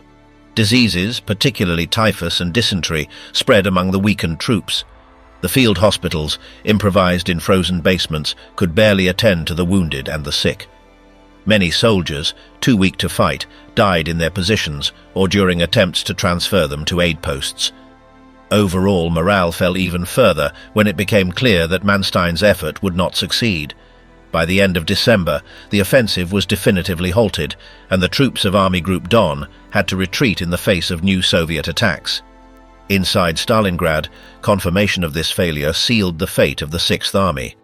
Speaker 1: Diseases, particularly typhus and dysentery, spread among the weakened troops. The field hospitals, improvised in frozen basements, could barely attend to the wounded and the sick. Many soldiers, too weak to fight, died in their positions or during attempts to transfer them to aid posts. Overall, morale fell even further when it became clear that Manstein's effort would not succeed. By the end of December, the offensive was definitively halted, and the troops of Army Group Don had to retreat in the face of new Soviet attacks. Inside Stalingrad, confirmation of this failure sealed the fate of the Sixth Army.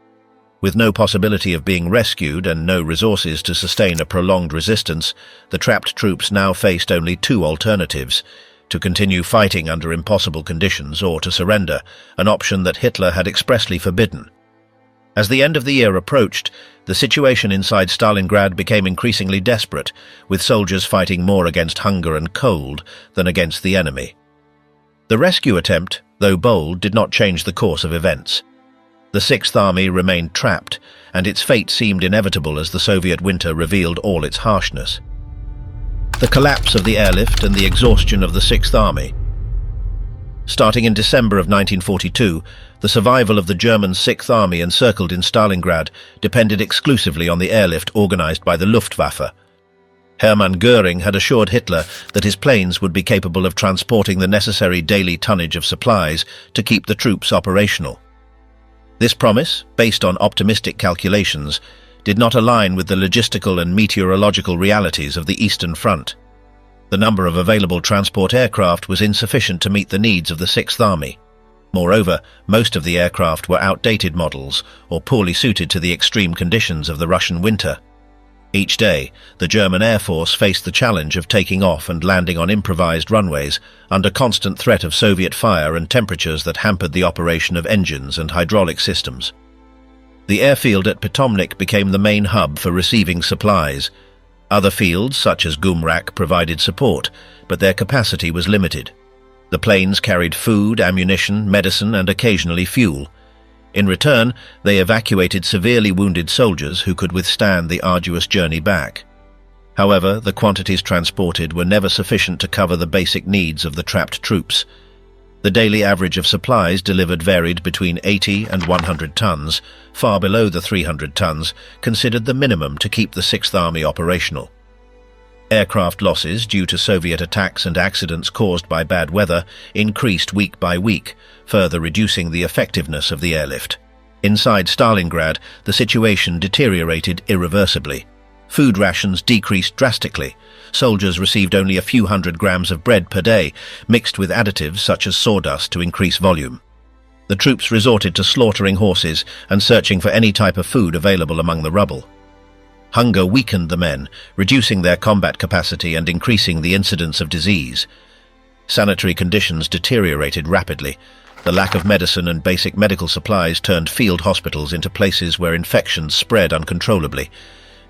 Speaker 1: With no possibility of being rescued and no resources to sustain a prolonged resistance, the trapped troops now faced only two alternatives: to continue fighting under impossible conditions or to surrender, an option that Hitler had expressly forbidden. As the end of the year approached, the situation inside Stalingrad became increasingly desperate, with soldiers fighting more against hunger and cold than against the enemy. The rescue attempt, though bold, did not change the course of events. The Sixth Army remained trapped, and its fate seemed inevitable as the Soviet winter revealed all its harshness. The collapse of the airlift and the exhaustion of the Sixth Army. Starting in December of 1942, the survival of the German Sixth Army encircled in Stalingrad depended exclusively on the airlift organized by the Luftwaffe. Hermann Göring had assured Hitler that his planes would be capable of transporting the necessary daily tonnage of supplies to keep the troops operational. This promise, based on optimistic calculations, did not align with the logistical and meteorological realities of the Eastern Front. The number of available transport aircraft was insufficient to meet the needs of the Sixth Army. Moreover, most of the aircraft were outdated models or poorly suited to the extreme conditions of the Russian winter. Each day, the German Air Force faced the challenge of taking off and landing on improvised runways under constant threat of Soviet fire and temperatures that hampered the operation of engines and hydraulic systems. The airfield at Pitomnik became the main hub for receiving supplies. Other fields, such as Gumrak, provided support, but their capacity was limited. The planes carried food, ammunition, medicine, and occasionally fuel. In return, they evacuated severely wounded soldiers who could withstand the arduous journey back. However, the quantities transported were never sufficient to cover the basic needs of the trapped troops. The daily average of supplies delivered varied between 80 and 100 tons, far below the 300 tons, considered the minimum to keep the Sixth Army operational. Aircraft losses due to Soviet attacks and accidents caused by bad weather increased week by week, further reducing the effectiveness of the airlift. Inside Stalingrad, the situation deteriorated irreversibly. Food rations decreased drastically. Soldiers received only a few hundred grams of bread per day, mixed with additives such as sawdust to increase volume. The troops resorted to slaughtering horses and searching for any type of food available among the rubble. Hunger weakened the men, reducing their combat capacity and increasing the incidence of disease. Sanitary conditions deteriorated rapidly. The lack of medicine and basic medical supplies turned field hospitals into places where infections spread uncontrollably.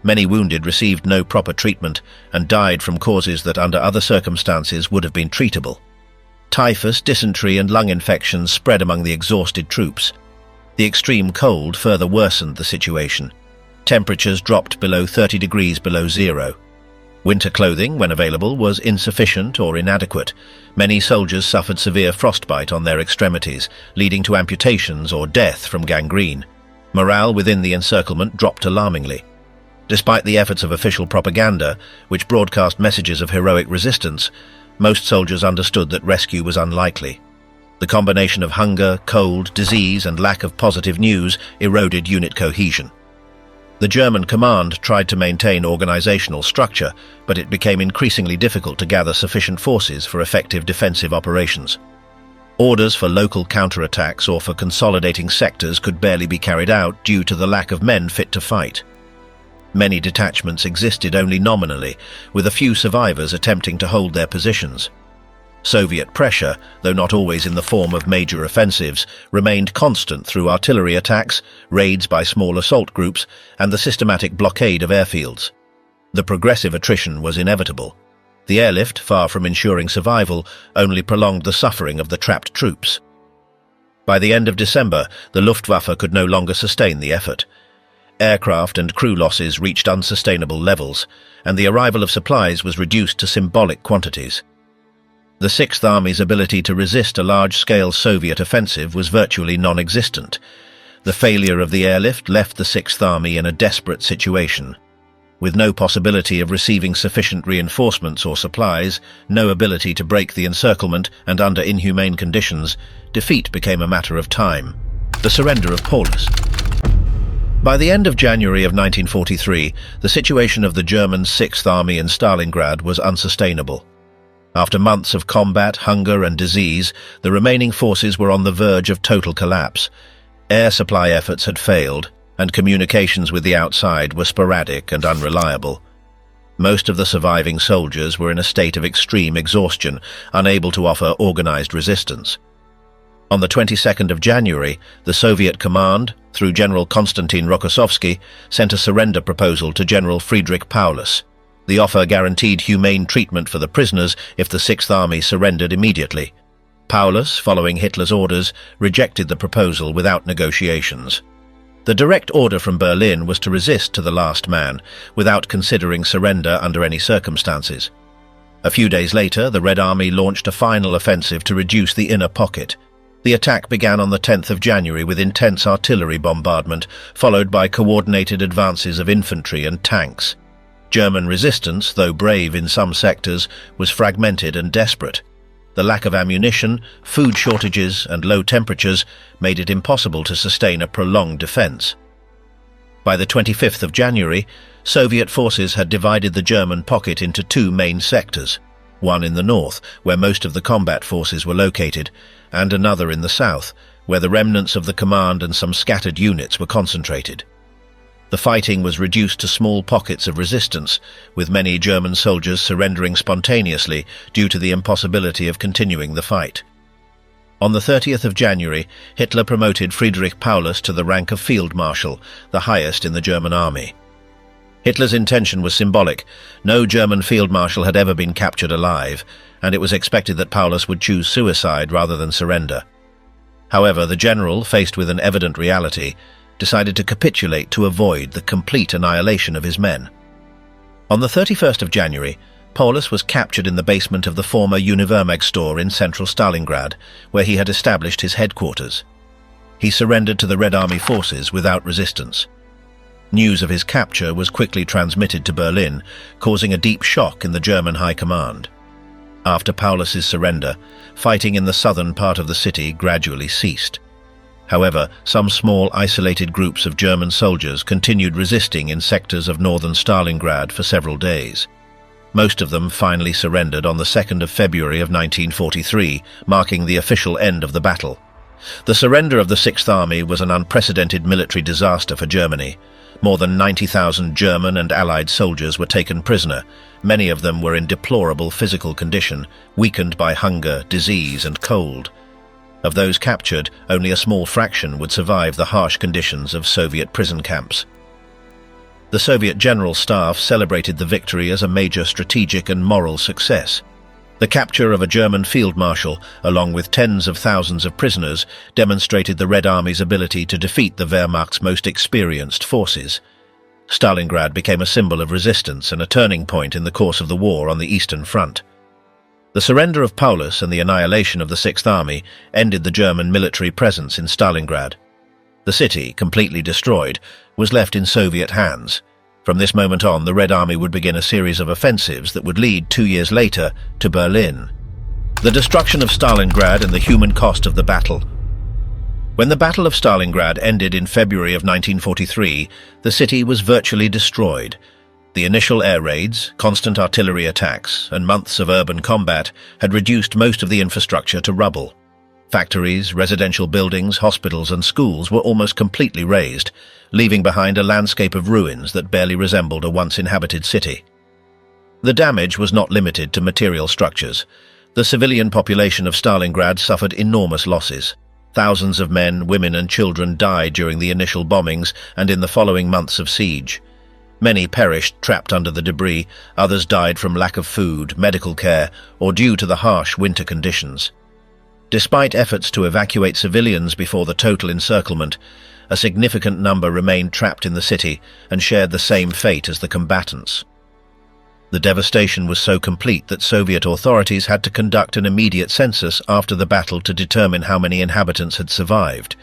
Speaker 1: Many wounded received no proper treatment and died from causes that under other circumstances would have been treatable. Typhus, dysentery, and lung infections spread among the exhausted troops. The extreme cold further worsened the situation. Temperatures dropped below 30 degrees below zero. Winter clothing, when available, was insufficient or inadequate. Many soldiers suffered severe frostbite on their extremities, leading to amputations or death from gangrene. Morale within the encirclement dropped alarmingly. Despite the efforts of official propaganda, which broadcast messages of heroic resistance, most soldiers understood that rescue was unlikely. The combination of hunger, cold, disease, and lack of positive news eroded unit cohesion. The German command tried to maintain organizational structure, but it became increasingly difficult to gather sufficient forces for effective defensive operations. Orders for local counterattacks or for consolidating sectors could barely be carried out due to the lack of men fit to fight. Many detachments existed only nominally, with a few survivors attempting to hold their positions. Soviet pressure, though not always in the form of major offensives, remained constant through artillery attacks, raids by small assault groups, and the systematic blockade of airfields. The progressive attrition was inevitable. The airlift, far from ensuring survival, only prolonged the suffering of the trapped troops. By the end of December, the Luftwaffe could no longer sustain the effort. Aircraft and crew losses reached unsustainable levels, and the arrival of supplies was reduced to symbolic quantities. The Sixth Army's ability to resist a large-scale Soviet offensive was virtually non-existent. The failure of the airlift left the Sixth Army in a desperate situation. With no possibility of receiving sufficient reinforcements or supplies, no ability to break the encirclement, and under inhumane conditions, defeat became a matter of time. The surrender of Paulus. By the end of January of 1943, the situation of the German Sixth Army in Stalingrad was unsustainable. After months of combat, hunger, and disease, the remaining forces were on the verge of total collapse. Air supply efforts had failed, and communications with the outside were sporadic and unreliable. Most of the surviving soldiers were in a state of extreme exhaustion, unable to offer organized resistance. On the 22nd of January, the Soviet command, through General Konstantin Rokossovsky, sent a surrender proposal to General Friedrich Paulus. The offer guaranteed humane treatment for the prisoners if the Sixth Army surrendered immediately. Paulus, following Hitler's orders, rejected the proposal without negotiations. The direct order from Berlin was to resist to the last man, without considering surrender under any circumstances. A few days later, the Red Army launched a final offensive to reduce the inner pocket. The attack began on the 10th of January with intense artillery bombardment, followed by coordinated advances of infantry and tanks. German resistance, though brave in some sectors, was fragmented and desperate. The lack of ammunition, food shortages, and low temperatures made it impossible to sustain a prolonged defense. By the 25th of January, Soviet forces had divided the German pocket into two main sectors, one in the north, where most of the combat forces were located, and another in the south, where the remnants of the command and some scattered units were concentrated. The fighting was reduced to small pockets of resistance, with many German soldiers surrendering spontaneously due to the impossibility of continuing the fight. On the 30th of January, Hitler promoted Friedrich Paulus to the rank of Field Marshal, the highest in the German army. Hitler's intention was symbolic. No German field marshal had ever been captured alive, and it was expected that Paulus would choose suicide rather than surrender. However, the general, faced with an evident reality, decided to capitulate to avoid the complete annihilation of his men. On the 31st of January, Paulus was captured in the basement of the former Univermag store in central Stalingrad, where he had established his headquarters. He surrendered to the Red Army forces without resistance. News of his capture was quickly transmitted to Berlin, causing a deep shock in the German High Command. After Paulus's surrender, fighting in the southern part of the city gradually ceased. However, some small isolated groups of German soldiers continued resisting in sectors of northern Stalingrad for several days. Most of them finally surrendered on the 2nd of February of 1943, marking the official end of the battle. The surrender of the Sixth Army was an unprecedented military disaster for Germany. More than 90,000 German and Allied soldiers were taken prisoner. Many of them were in deplorable physical condition, weakened by hunger, disease, and cold. Of those captured, only a small fraction would survive the harsh conditions of Soviet prison camps. The Soviet General Staff celebrated the victory as a major strategic and moral success. The capture of a German field marshal, along with tens of thousands of prisoners, demonstrated the Red Army's ability to defeat the Wehrmacht's most experienced forces. Stalingrad became a symbol of resistance and a turning point in the course of the war on the Eastern Front. The surrender of Paulus and the annihilation of the Sixth Army ended the German military presence in Stalingrad. The The city, completely destroyed, was left in Soviet hands. From this moment on, the Red Army would begin a series of offensives that would lead 2 years later to Berlin. The destruction of Stalingrad and the human cost of the battle. When the Battle of Stalingrad ended in February of 1943, the city was virtually destroyed. The initial air raids, constant artillery attacks, and months of urban combat had reduced most of the infrastructure to rubble. Factories, residential buildings, hospitals, and schools were almost completely razed, leaving behind a landscape of ruins that barely resembled a once-inhabited city. The damage was not limited to material structures. The civilian population of Stalingrad suffered enormous losses. Thousands of men, women, and children died during the initial bombings and in the following months of siege. Many perished trapped under the debris, others died from lack of food, medical care, or due to the harsh winter conditions. Despite efforts to evacuate civilians before the total encirclement, a significant number remained trapped in the city and shared the same fate as the combatants. The devastation was so complete that Soviet authorities had to conduct an immediate census after the battle to determine how many inhabitants had survived.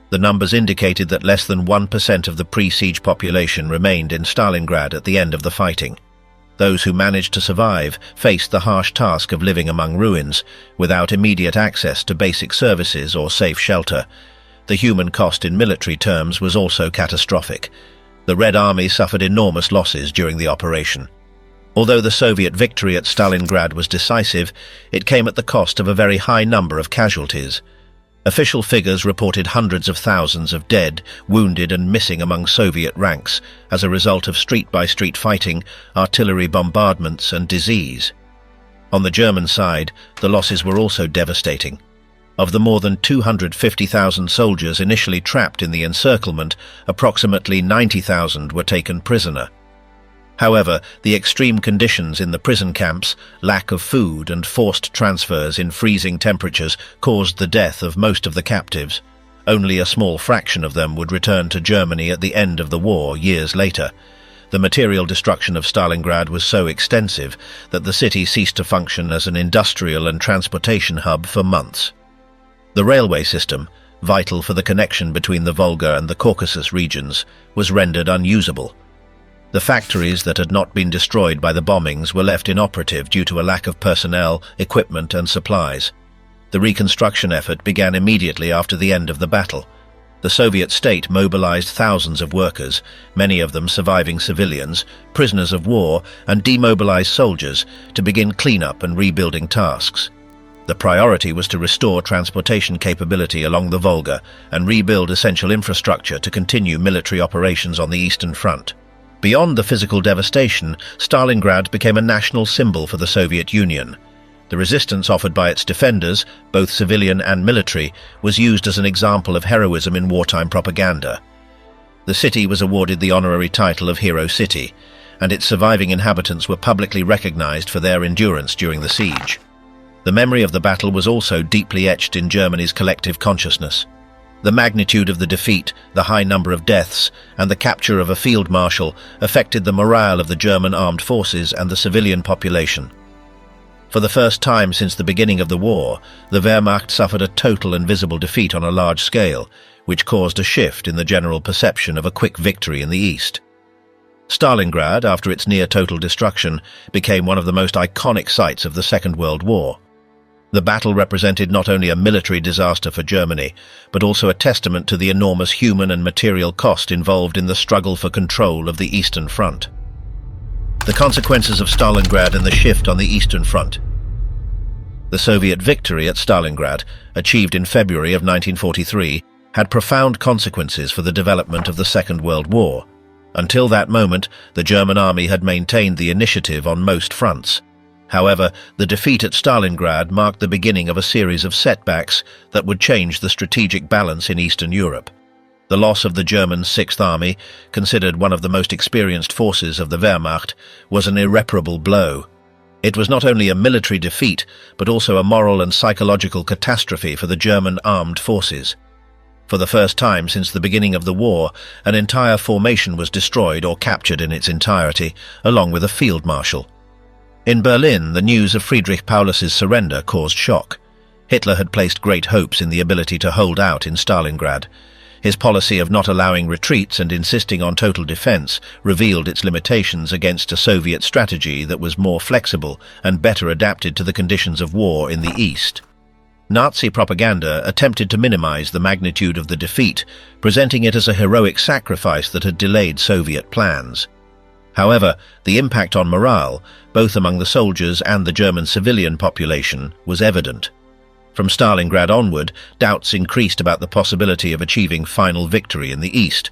Speaker 1: The numbers indicated that less than 1% of the pre-siege population remained in Stalingrad at the end of the fighting. Those who managed to survive faced the harsh task of living among ruins, without immediate access to basic services or safe shelter. The human cost in military terms was also catastrophic. The Red Army suffered enormous losses during the operation. Although the Soviet victory at Stalingrad was decisive, it came at the cost of a very high number of casualties. Official figures reported hundreds of thousands of dead, wounded and missing among Soviet ranks as a result of street-by-street fighting, artillery bombardments and disease. On the German side, the losses were also devastating. Of the more than 250,000 soldiers initially trapped in the encirclement, approximately 90,000 were taken prisoner. However, the extreme conditions in the prison camps, lack of food and forced transfers in freezing temperatures caused the death of most of the captives. Only a small fraction of them would return to Germany at the end of the war years later. The material destruction of Stalingrad was so extensive that the city ceased to function as an industrial and transportation hub for months. The railway system, vital for the connection between the Volga and the Caucasus regions, was rendered unusable. The factories that had not been destroyed by the bombings were left inoperative due to a lack of personnel, equipment and supplies. The reconstruction effort began immediately after the end of the battle. The Soviet state mobilized thousands of workers, many of them surviving civilians, prisoners of war and demobilized soldiers, to begin cleanup and rebuilding tasks. The priority was to restore transportation capability along the Volga and rebuild essential infrastructure to continue military operations on the Eastern Front. Beyond the physical devastation, Stalingrad became a national symbol for the Soviet Union. The resistance offered by its defenders, both civilian and military, was used as an example of heroism in wartime propaganda. The city was awarded the honorary title of Hero City, and its surviving inhabitants were publicly recognized for their endurance during the siege. The memory of the battle was also deeply etched in Germany's collective consciousness. The magnitude of the defeat, the high number of deaths, and the capture of a field marshal affected the morale of the German armed forces and the civilian population. For the first time since the beginning of the war, the Wehrmacht suffered a total and visible defeat on a large scale, which caused a shift in the general perception of a quick victory in the east. Stalingrad, after its near-total destruction, became one of the most iconic sites of the Second World War. The battle represented not only a military disaster for Germany, but also a testament to the enormous human and material cost involved in the struggle for control of the Eastern Front. The consequences of Stalingrad and the shift on the Eastern Front. The Soviet victory at Stalingrad, achieved in February of 1943, had profound consequences for the development of the Second World War. Until that moment, the German army had maintained the initiative on most fronts. However, the defeat at Stalingrad marked the beginning of a series of setbacks that would change the strategic balance in Eastern Europe. The loss of the German Sixth Army, considered one of the most experienced forces of the Wehrmacht, was an irreparable blow. It was not only a military defeat, but also a moral and psychological catastrophe for the German armed forces. For the first time since the beginning of the war, an entire formation was destroyed or captured in its entirety, along with a field marshal. In Berlin, the news of Friedrich Paulus's surrender caused shock. Hitler had placed great hopes in the ability to hold out in Stalingrad. His policy of not allowing retreats and insisting on total defense revealed its limitations against a Soviet strategy that was more flexible and better adapted to the conditions of war in the East. Nazi propaganda attempted to minimize the magnitude of the defeat, presenting it as a heroic sacrifice that had delayed Soviet plans. However, the impact on morale, both among the soldiers and the German civilian population, was evident. From Stalingrad onward, doubts increased about the possibility of achieving final victory in the East.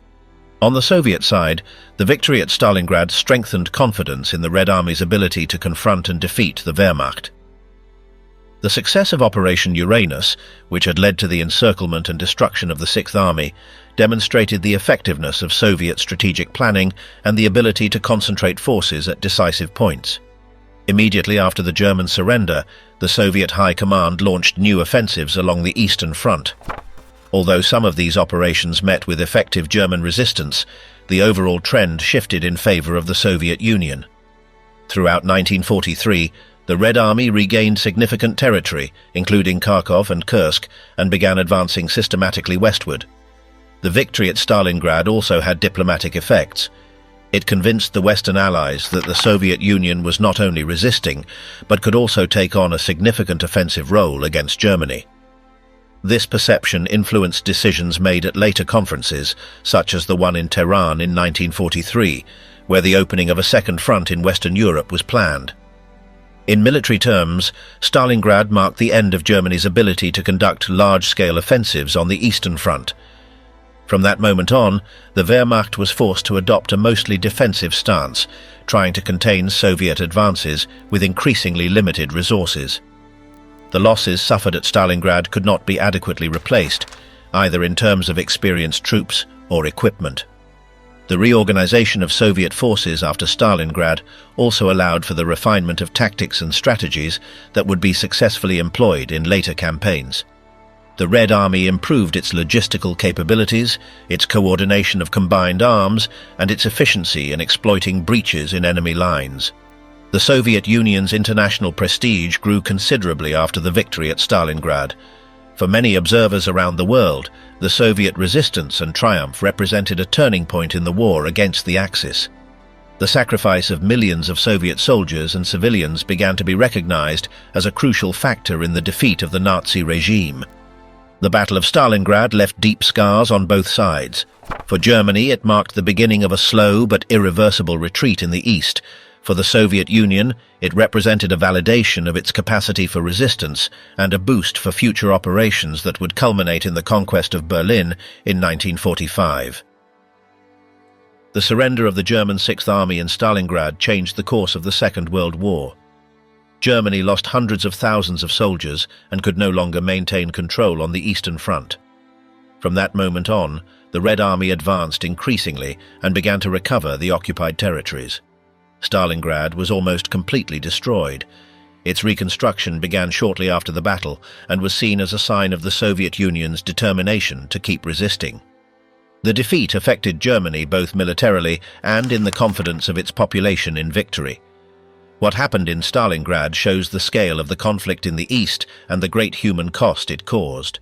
Speaker 1: On the Soviet side, the victory at Stalingrad strengthened confidence in the Red Army's ability to confront and defeat the Wehrmacht. The success of Operation Uranus, which had led to the encirclement and destruction of the Sixth Army, demonstrated the effectiveness of Soviet strategic planning and the ability to concentrate forces at decisive points. Immediately after the German surrender, the Soviet High Command launched new offensives along the Eastern Front. Although some of these operations met with effective German resistance, the overall trend shifted in favor of the Soviet Union. Throughout 1943, the Red Army regained significant territory, including Kharkov and Kursk, and began advancing systematically westward. The victory at Stalingrad also had diplomatic effects. It convinced the Western Allies that the Soviet Union was not only resisting, but could also take on a significant offensive role against Germany. This perception influenced decisions made at later conferences, such as the one in Tehran in 1943, where the opening of a second front in Western Europe was planned. In military terms, Stalingrad marked the end of Germany's ability to conduct large-scale offensives on the Eastern Front. From that moment on, the Wehrmacht was forced to adopt a mostly defensive stance, trying to contain Soviet advances with increasingly limited resources. The losses suffered at Stalingrad could not be adequately replaced, either in terms of experienced troops or equipment. The reorganization of Soviet forces after Stalingrad also allowed for the refinement of tactics and strategies that would be successfully employed in later campaigns. The Red Army improved its logistical capabilities, its coordination of combined arms, and its efficiency in exploiting breaches in enemy lines. The Soviet Union's international prestige grew considerably after the victory at Stalingrad. For many observers around the world, the Soviet resistance and triumph represented a turning point in the war against the Axis. The sacrifice of millions of Soviet soldiers and civilians began to be recognized as a crucial factor in the defeat of the Nazi regime. The Battle of Stalingrad left deep scars on both sides. For Germany, it marked the beginning of a slow but irreversible retreat in the East. For the Soviet Union, it represented a validation of its capacity for resistance and a boost for future operations that would culminate in the conquest of Berlin in 1945. The surrender of the German Sixth Army in Stalingrad changed the course of the Second World War. Germany lost hundreds of thousands of soldiers and could no longer maintain control on the Eastern Front. From that moment on, the Red Army advanced increasingly and began to recover the occupied territories. Stalingrad was almost completely destroyed. Its reconstruction began shortly after the battle and was seen as a sign of the Soviet Union's determination to keep resisting. The defeat affected Germany both militarily and in the confidence of its population in victory. What happened in Stalingrad shows the scale of the conflict in the East and the great human cost it caused.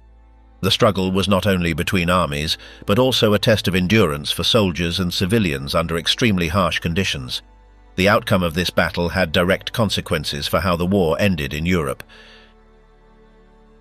Speaker 1: The struggle was not only between armies, but also a test of endurance for soldiers and civilians under extremely harsh conditions. The outcome of this battle had direct consequences for how the war ended in Europe.